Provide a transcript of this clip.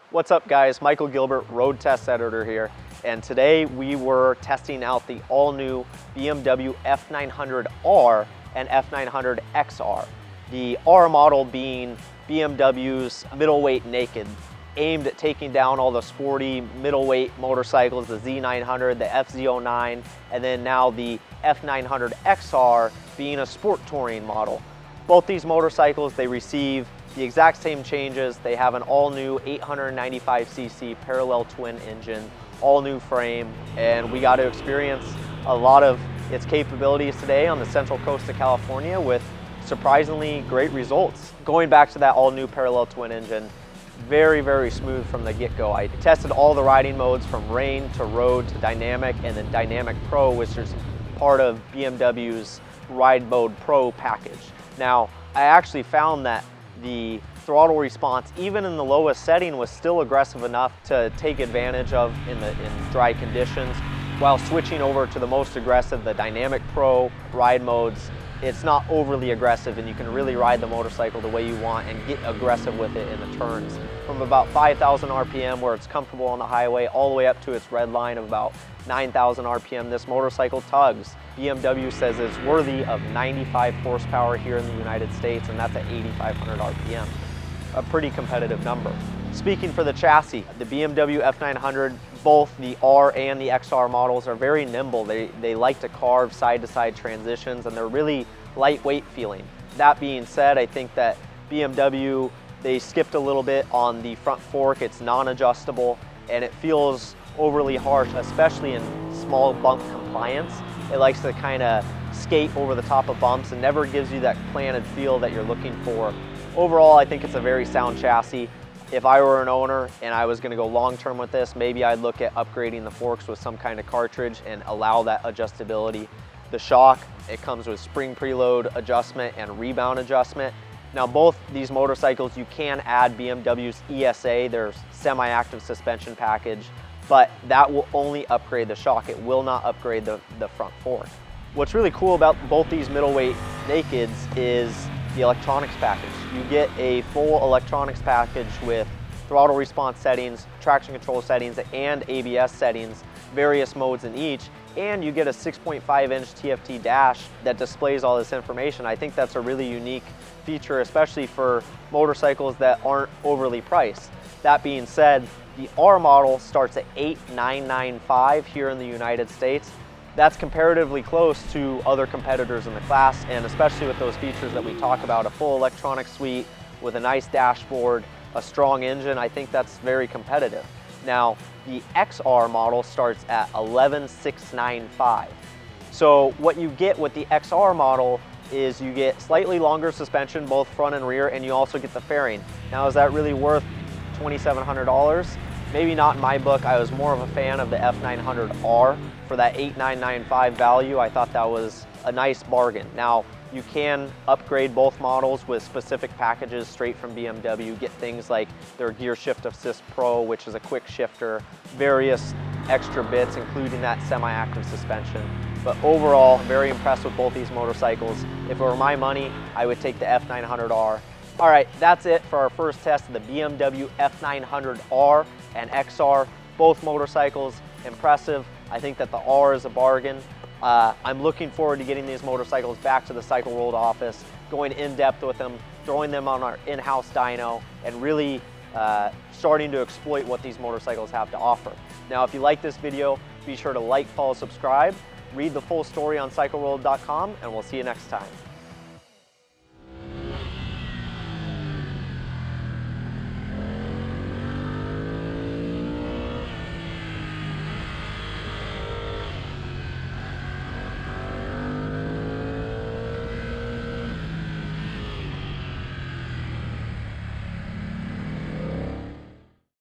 What's up guys, Michael Gilbert, Road Test Editor here, and today we were testing out the all-new BMW F900R and F900 XR. The R model being BMW's middleweight naked, aimed at taking down all the sporty middleweight motorcycles, the Z900, the FZ09, and then now the F900 XR being a sport touring model. Both these motorcycles, they receive the exact same changes. They have an all-new 895cc parallel twin engine, all-new frame, and we got to experience a lot of its capabilities today on the central coast of California with surprisingly great results. Going back to that all-new parallel twin engine, very, very smooth from the get-go. I tested all the riding modes from rain to road to dynamic, and then Dynamic Pro, which is part of BMW's Ride Mode Pro package. Now, I actually found that the throttle response, even in the lowest setting, was still aggressive enough to take advantage of in dry conditions. While switching over to the most aggressive, the Dynamic Pro ride modes, it's not overly aggressive and you can really ride the motorcycle the way you want and get aggressive with it in the turns. From about 5,000 RPM where it's comfortable on the highway all the way up to its red line of about 9,000 RPM, this motorcycle tugs. BMW says it's worthy of 95 horsepower here in the United States, and that's at 8,500 RPM. A pretty competitive number. Speaking for the chassis, the BMW F900, both the R and the XR models are very nimble. They like to carve side-to-side transitions, and they're really lightweight feeling. That being said, I think that BMW, they skipped a little bit on the front fork. It's non-adjustable, and it feels overly harsh, especially in small bump compliance. It likes to kind of skate over the top of bumps and never gives you that planted feel that you're looking for. Overall, I think it's a very sound chassis. If I were an owner and I was going to go long-term with this, maybe I'd look at upgrading the forks with some kind of cartridge and allow that adjustability. The shock, it comes with spring preload adjustment and rebound adjustment. Now, both these motorcycles, you can add BMW's ESA, their semi-active suspension package, but that will only upgrade the shock. It will not upgrade the front fork. What's really cool about both these middleweight nakeds is the electronics package. You get a full electronics package with throttle response settings, traction control settings, and ABS settings, various modes in each, and you get a 6.5-inch TFT dash that displays all this information. I think that's a really unique feature, especially for motorcycles that aren't overly priced. That being said, the R model starts at $8,995 here in the United States. That's comparatively close to other competitors in the class, and especially with those features that we talk about, a full electronic suite with a nice dashboard, a strong engine. I think that's very competitive. Now, the XR model starts at $11,695. So what you get with the XR model is you get slightly longer suspension, both front and rear, and you also get the fairing. Now, is that really worth $2,700? Maybe not in my book. I was more of a fan of the F900R for that $8,995 value. I thought that was a nice bargain. Now, you can upgrade both models with specific packages straight from BMW. Get things like their Gear Shift Assist Pro, which is a quick shifter, various extra bits, including that semi-active suspension. But overall, very impressed with both these motorcycles. If it were my money, I would take the F900R. All right, that's it for our first test of the BMW F900R and XR. Both motorcycles, impressive. I think that the R is a bargain. I'm looking forward to getting these motorcycles back to the Cycle World office, going in depth with them, throwing them on our in-house dyno, and really starting to exploit what these motorcycles have to offer. Now, if you like this video, be sure to like, follow, subscribe, read the full story on cycleworld.com, and we'll see you next time.